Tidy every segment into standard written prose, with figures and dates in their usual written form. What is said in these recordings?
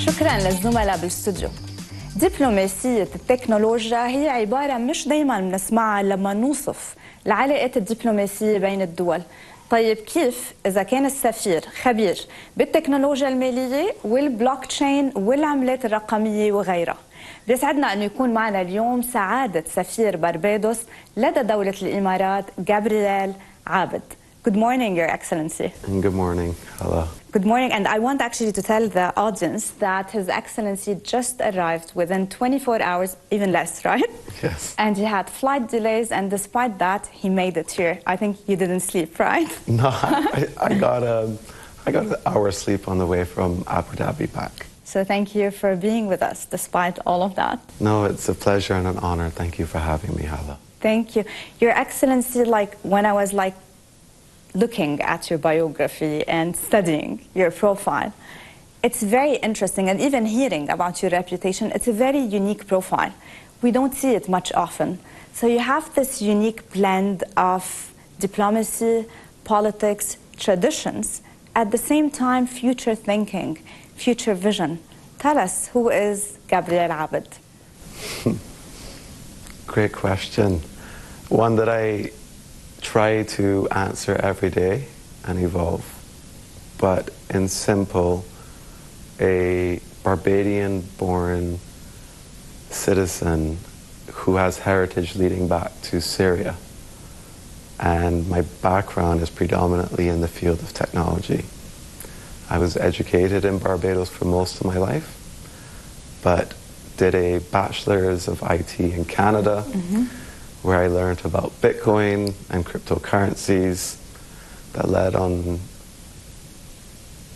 شكراً للزملاء بالاستوديو. دبلوماسية التكنولوجيا هي عبارة مش دايماً بنسمعها لما نوصف العلاقات الدبلوماسية بين الدول. طيب كيف إذا كان السفير خبير بالتكنولوجيا المالية والبلوك تشين والعملات الرقمية وغيرها؟ بيسعدنا أن يكون معنا اليوم سعادة سفير بربادوس لدى دولة الإمارات جابرييل عابد. Good morning, Your Excellency. Good morning. Hello. Good morning, and I want actually to tell the audience that His Excellency just arrived within 24 hours, even less, right? Yes. And he had flight delays, and despite that, he made it here. I think you didn't sleep, right? No, I got an hour's sleep on the way from Abu Dhabi back. So thank you for being with us, despite all of that. No, it's a pleasure and an honor. Thank you for having me, Hala. Thank you. Your Excellency, when I was looking at your biography and studying your profile, it's very interesting, and even hearing about your reputation, it's a very unique profile. We don't see it much often. So you have this unique blend of diplomacy, politics, traditions, at the same time future thinking, future vision. Tell us, who is Gabriel Abed? Great question. One that I try to answer every day and evolve. But in simple, a Barbadian-born citizen who has heritage leading back to Syria. And my background is predominantly in the field of technology. I was educated in Barbados for most of my life, but did a bachelor's of IT in Canada, where I learned about Bitcoin and cryptocurrencies that led on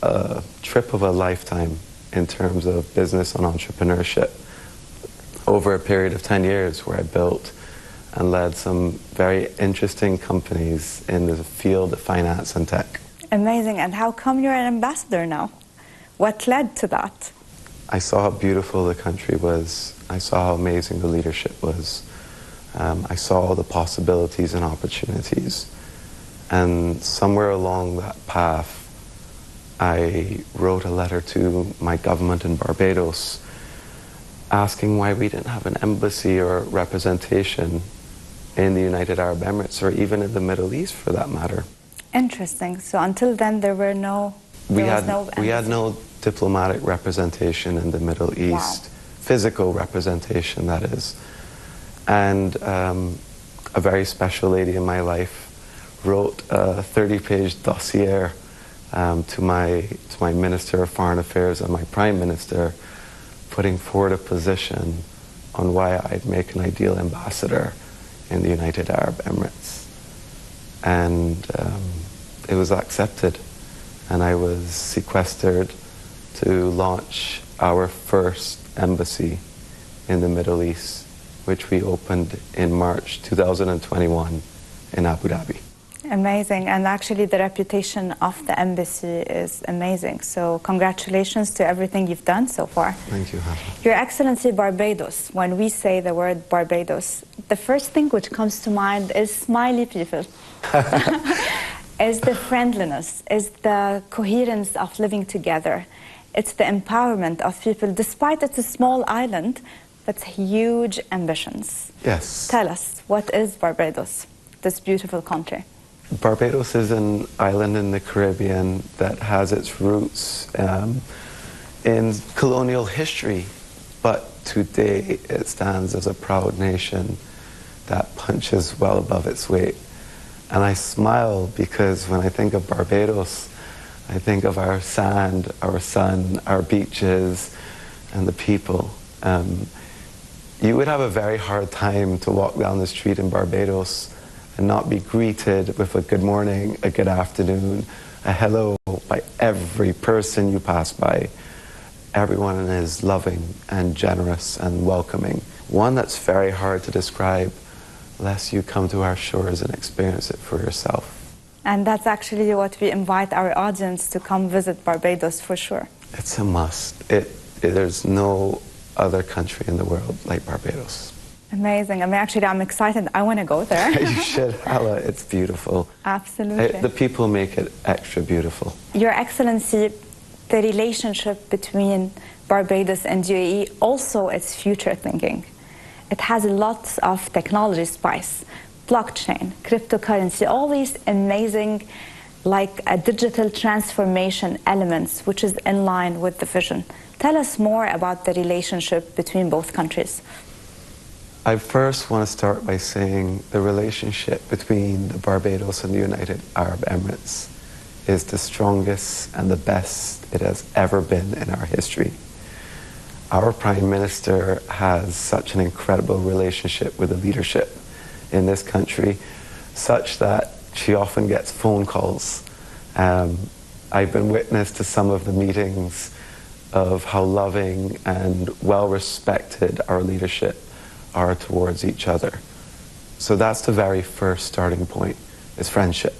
a trip of a lifetime in terms of business and entrepreneurship over a period of 10 years, where I built and led some very interesting companies in the field of finance and tech. Amazing. And how come you're an ambassador now? What led to that? I saw how beautiful the country was. I saw how amazing the leadership was. I saw all the possibilities and opportunities. And somewhere along that path, I wrote a letter to my government in Barbados asking why we didn't have an embassy or representation in the United Arab Emirates, or even in the Middle East for that matter. Interesting. So until then, there was no embassy. We had no diplomatic representation in the Middle East. Wow. Physical representation, that is. And a very special lady in my life wrote a 30-page dossier to my Minister of Foreign Affairs and my Prime Minister, putting forward a position on why I'd make an ideal ambassador in the United Arab Emirates. And it was accepted, and I was sequestered to launch our first embassy in the Middle East, which we opened in March 2021 in Abu Dhabi. Amazing. And actually the reputation of the embassy is amazing. So congratulations to everything you've done so far. Thank you, Hala. Your Excellency, Barbados, when we say the word Barbados, the first thing which comes to mind is smiley people. Is the friendliness, is the coherence of living together. It's the empowerment of people, despite it's a small island, but huge ambitions. Yes. Tell us, what is Barbados, this beautiful country? Barbados is an island in the Caribbean that has its roots in colonial history, but today it stands as a proud nation that punches well above its weight. And I smile because when I think of Barbados, I think of our sand, our sun, our beaches, and the people. You would have a very hard time to walk down the street in Barbados and not be greeted with a good morning, a good afternoon, a hello by every person you pass by. Everyone is loving and generous and welcoming. One that's very hard to describe unless you come to our shores and experience it for yourself. And that's actually what we invite our audience to come visit Barbados for sure. It's a must. There's no other country in the world like Barbados. Amazing. I mean, actually, I'm excited. I want to go there. You should, Hala. It's beautiful. Absolutely. The people make it extra beautiful. Your Excellency, the relationship between Barbados and UAE, also its future thinking. It has lots of technology spice, blockchain, cryptocurrency, all these amazing like a digital transformation elements which is in line with the vision. Tell us more about the relationship between both countries. I first want to start by saying the relationship between the Barbados and the United Arab Emirates is the strongest and the best it has ever been in our history. Our Prime Minister has such an incredible relationship with the leadership in this country, such that she often gets phone calls. I've been witness to some of the meetings of how loving and well-respected our leadership are towards each other. So that's the very first starting point, is friendship.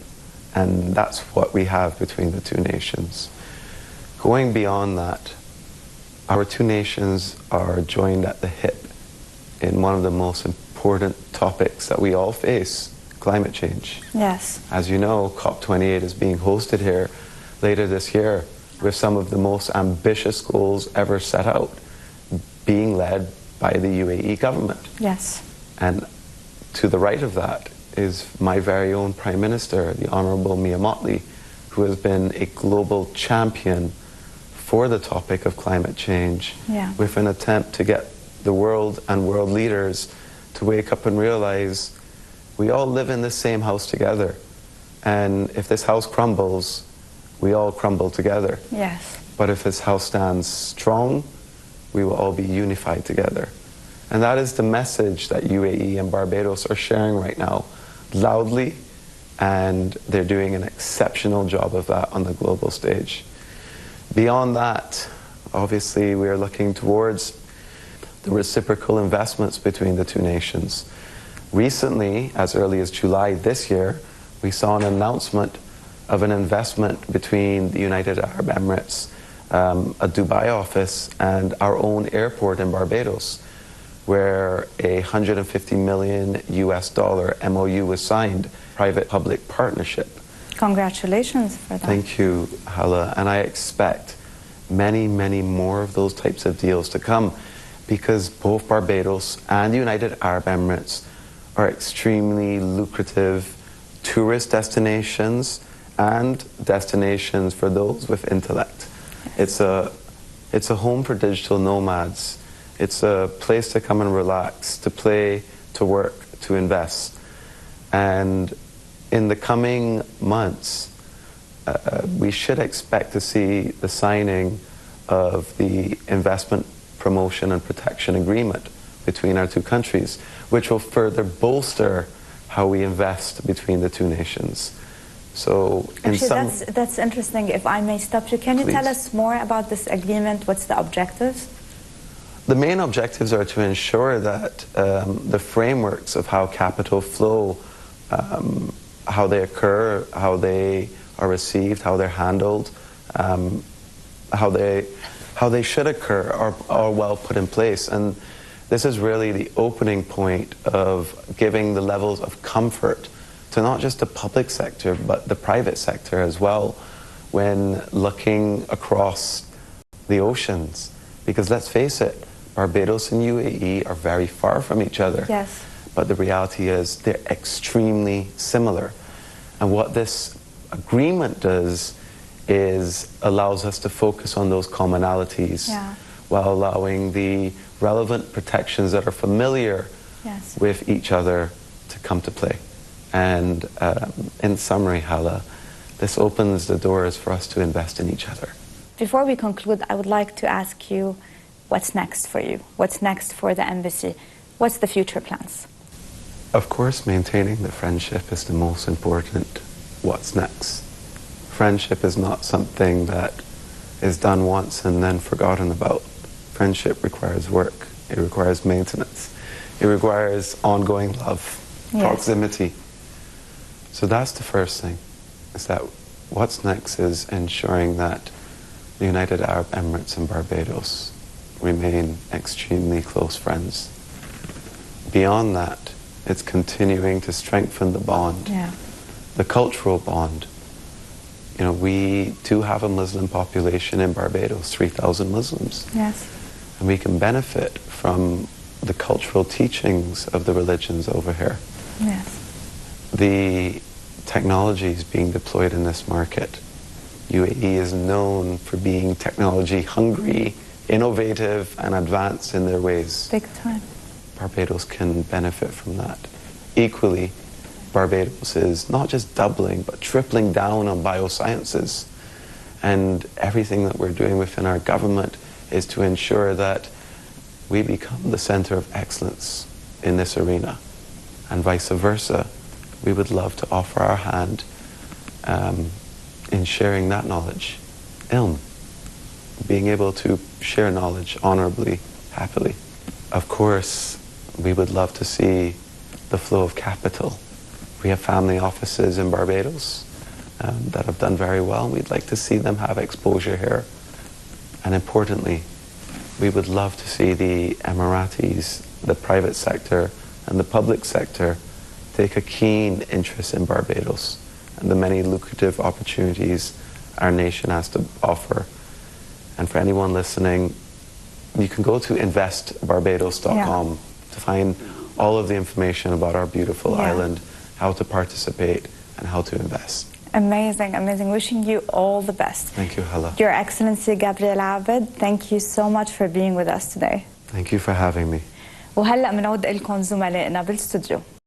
And that's what we have between the two nations. Going beyond that, our two nations are joined at the hip in one of the most important topics that we all face, climate change. Yes. As you know, COP28 is being hosted here later this year with some of the most ambitious goals ever set out, being led by the UAE government. Yes. And to the right of that is my very own Prime Minister, the Honourable Mia Mottley, who has been a global champion for the topic of climate change, with an attempt to get the world and world leaders to wake up and realize we all live in the same house together. And if this house crumbles, we all crumble together. Yes. But if this house stands strong, we will all be unified together. And that is the message that UAE and Barbados are sharing right now, loudly, and they're doing an exceptional job of that on the global stage. Beyond that, obviously, we are looking towards the reciprocal investments between the two nations. Recently, as early as July this year, we saw an announcement of an investment between the United Arab Emirates, a Dubai office, and our own airport in Barbados, where a $150 million US MOU was signed, private-public partnership. Congratulations for that. Thank you, Hala. And I expect many, many more of those types of deals to come, because both Barbados and the United Arab Emirates are extremely lucrative tourist destinations and destinations for those with intellect. It's a home for digital nomads. It's a place to come and relax, to play, to work, to invest. And in the coming months, we should expect to see the signing of the investment promotion and protection agreement between our two countries, which will further bolster how we invest between the two nations. So, actually, that's interesting. If I may stop you, can you Please. tell us more about this agreement? What's the objectives? The main objectives are to ensure that the frameworks of how capital flow, how they occur, how they are received, how they're handled, how they should occur are well put in place. And this is really the opening point of giving the levels of comfort to not just the public sector, but the private sector as well, when looking across the oceans. Because let's face it, Barbados and UAE are very far from each other. Yes. But the reality is they're extremely similar. And what this agreement does is allows us to focus on those commonalities, while allowing the relevant protections that are familiar with each other to come to play. And in summary, Hala, this opens the doors for us to invest in each other. Before we conclude, I would like to ask you, what's next for you? What's next for the embassy? What's the future plans? Of course, maintaining the friendship is the most important. What's next? Friendship is not something that is done once and then forgotten about. Friendship requires work. It requires maintenance. It requires ongoing love, proximity. So that's the first thing, is that what's next is ensuring that the United Arab Emirates and Barbados remain extremely close friends. Beyond that, it's continuing to strengthen the bond, the cultural bond. You know, we do have a Muslim population in Barbados, 3,000 Muslims. Yes. And we can benefit from the cultural teachings of the religions over here. Yes. The technologies being deployed in this market. UAE is known for being technology hungry, innovative, and advanced in their ways. Big time. Barbados can benefit from that. Equally, Barbados is not just doubling, but tripling down on biosciences. And everything that we're doing within our government is to ensure that we become the center of excellence in this arena. And vice versa, we would love to offer our hand in sharing that knowledge. Ilm, being able to share knowledge honorably, happily. Of course, we would love to see the flow of capital. We have family offices in Barbados that have done very well. We'd like to see them have exposure here. And importantly, we would love to see the Emiratis, the private sector and the public sector take a keen interest in Barbados and the many lucrative opportunities our nation has to offer. And for anyone listening, you can go to investbarbados.com to find all of the information about our beautiful island, how to participate, and how to invest. Amazing, amazing. Wishing you all the best. Thank you, Hala. Your Excellency Gabriel Abed, thank you so much for being with us today. Thank you for having me. وهلأ بنعود لكم زملائنا بالاستوديو.